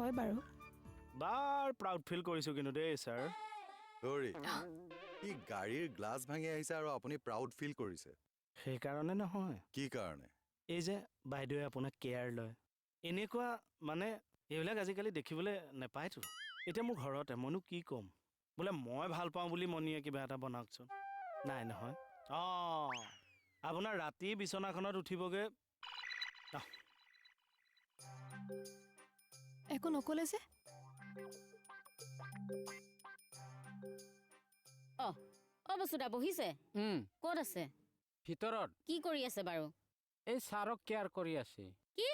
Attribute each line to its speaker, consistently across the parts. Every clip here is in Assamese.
Speaker 1: হয় বাৰু
Speaker 2: বাৰ প্ৰাউড ফিল কৰিছোঁ কিন্তু দেই ছাৰ
Speaker 3: দৌৰি ই গাড়ীৰ গ্লাছ ভাঙি আহিছে আৰু আপুনি প্ৰাউড ফিল কৰিছে
Speaker 2: সেইকাৰণে নহয়
Speaker 3: কি কাৰণে
Speaker 2: এই যে বাইদেৱে আপোনাক কেয়াৰ লয় এনেকুৱা মানে এইবিলাক আজিকালি দেখিবলৈ নাপায়তো এতিয়া মোৰ ঘৰতে মইনো কি ক'ম বোলে মই ভাল পাওঁ বুলি মণিয়ে কিবা এটা বনাওকচোন নাই নহয় অঁ আপোনাৰ ৰাতি বিচনাখনত উঠিবগৈ
Speaker 1: একো নকলে যে
Speaker 4: বসুদা বহিছে ক'ত আছে
Speaker 5: ভিতৰত
Speaker 4: কি কৰি আছে বাৰু
Speaker 5: এই ছাৰক কেয়াৰ কৰি আছে
Speaker 4: কি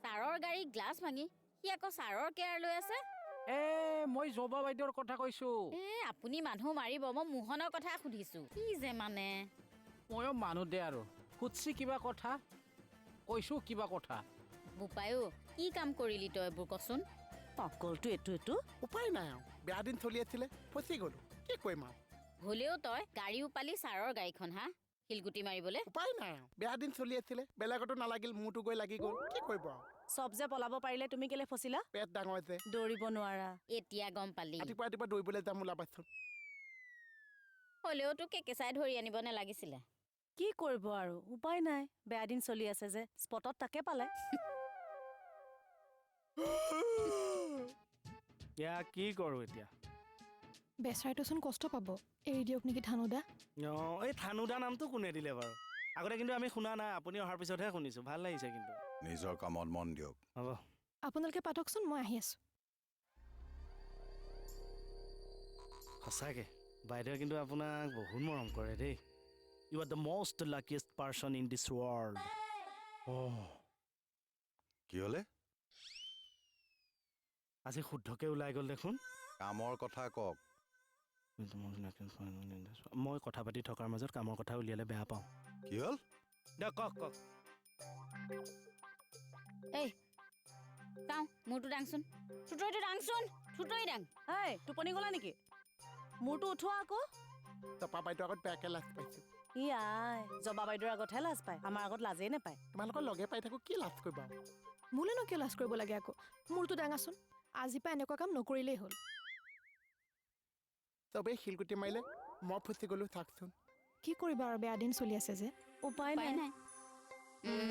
Speaker 4: ছাৰৰ গাড়ী গ্লাছ ভাঙি সি আকৌ ছাৰৰ কেয়াৰ লৈ আছে
Speaker 5: মই জবা বাইদেউৰ কথা কৈছো
Speaker 4: আপুনি মানুহ মাৰিব মই মোহনৰ কথা সুধিছো কি যে মানে
Speaker 5: ময়ো মানুহ দে আৰু সুধছি কিবা কথা কৈছো কিবা কথা
Speaker 4: বোপায়ো কি কাম কৰিলি তই এইবোৰ কচোন
Speaker 6: পাকলটো এইটো উপায় নাই আৰু বেয়া দিন চলি আছিলে ফচি গলো কি কৰিম আৰু
Speaker 4: হ'লেও তই গাড়ীও পালি ছাৰৰ গাড়ীখন হা শিলগুটি মাৰিবলৈ
Speaker 6: উপায় নাই আৰু বেয়া দিন চলি আছিলে বেলেগতো নালাগিল মোৰতো গৈ লাগি গ'ল কি কৰিব আৰু
Speaker 7: চব যে পলাব পাৰিলে তুমি কেলে ফচিলা
Speaker 6: পেট ডাঙৰ যে
Speaker 7: দৌৰিব নোৱাৰা
Speaker 4: এতিয়া গম পালি
Speaker 6: ৰাতিপুৱা ৰাতিপুৱা দৌৰিবলৈ যাম ওলাবাচোন
Speaker 4: হ'লেও তোক কেঁচাই ধৰি আনিব নালাগিছিলে
Speaker 7: কি কৰিব আৰু উপায় নাই বেয়া দিন চলি আছে যে স্পটত তাকে পালে
Speaker 2: এতিয়া কি কৰোঁ এতিয়া
Speaker 1: বেচাৰটোচোন কষ্ট পাব এৰি দিয়ক নেকি থানুদা
Speaker 2: অঁ এই থানুদা নামটো কোনে দিলে বাৰু আগতে কিন্তু আমি শুনা নাই আপুনি অহাৰ পিছতহে শুনিছোঁ ভাল লাগিছে কিন্তু
Speaker 3: নিজৰ কামত মন দিয়ক
Speaker 2: হ'ব
Speaker 1: আপোনালোকে পাতকচোন মই আহি আছোঁ
Speaker 2: সঁচাকৈ বাইদেৱে কিন্তু আপোনাক বহুত মৰম কৰে দেই you are the most luckiest person in this world
Speaker 3: কি হ'লে
Speaker 2: আজি শুদ্ধকৈ ওলাই গ'ল দেখোন
Speaker 3: কামৰ কথা কওক
Speaker 2: মই কথা পাতি থকাৰ মাজত কামৰ কথা উলিয়ালে বেয়া পাওঁ
Speaker 3: কি হ'ল
Speaker 2: দিয়ক কওক কওক
Speaker 4: এই চাওঁ মোৰটো দাংচোন থুতৰিটো দাংচোন থুতৰি দাং
Speaker 7: এই টোপনি গলা নেকি মোৰটো উঠোৱা আকৌ
Speaker 6: তপা বাইদেউ আগত বেয়াকে লাজ পাইছো
Speaker 7: ই আই জবা বাইদেউৰ আগতহে লাজ পায় আমাৰ আগত লাজেই নাপায়
Speaker 6: তোমালোকৰ লগে পাই থাকো কি লাজ কৰিবা
Speaker 1: মোলৈনো কিয় লাজ কৰিব লাগে আকৌ মোৰতো দাঙাচোন আজিৰ পৰা এনেকুৱা কাম নকৰিলেই হ'ল
Speaker 6: চবেই শিলগুটি মাৰিলে মই ফচি গলো চাকচোন
Speaker 1: কি কৰিবা আৰু বেয়া দিন চলি আছে যে
Speaker 7: উপায়
Speaker 4: পাই
Speaker 7: নাই
Speaker 4: নাই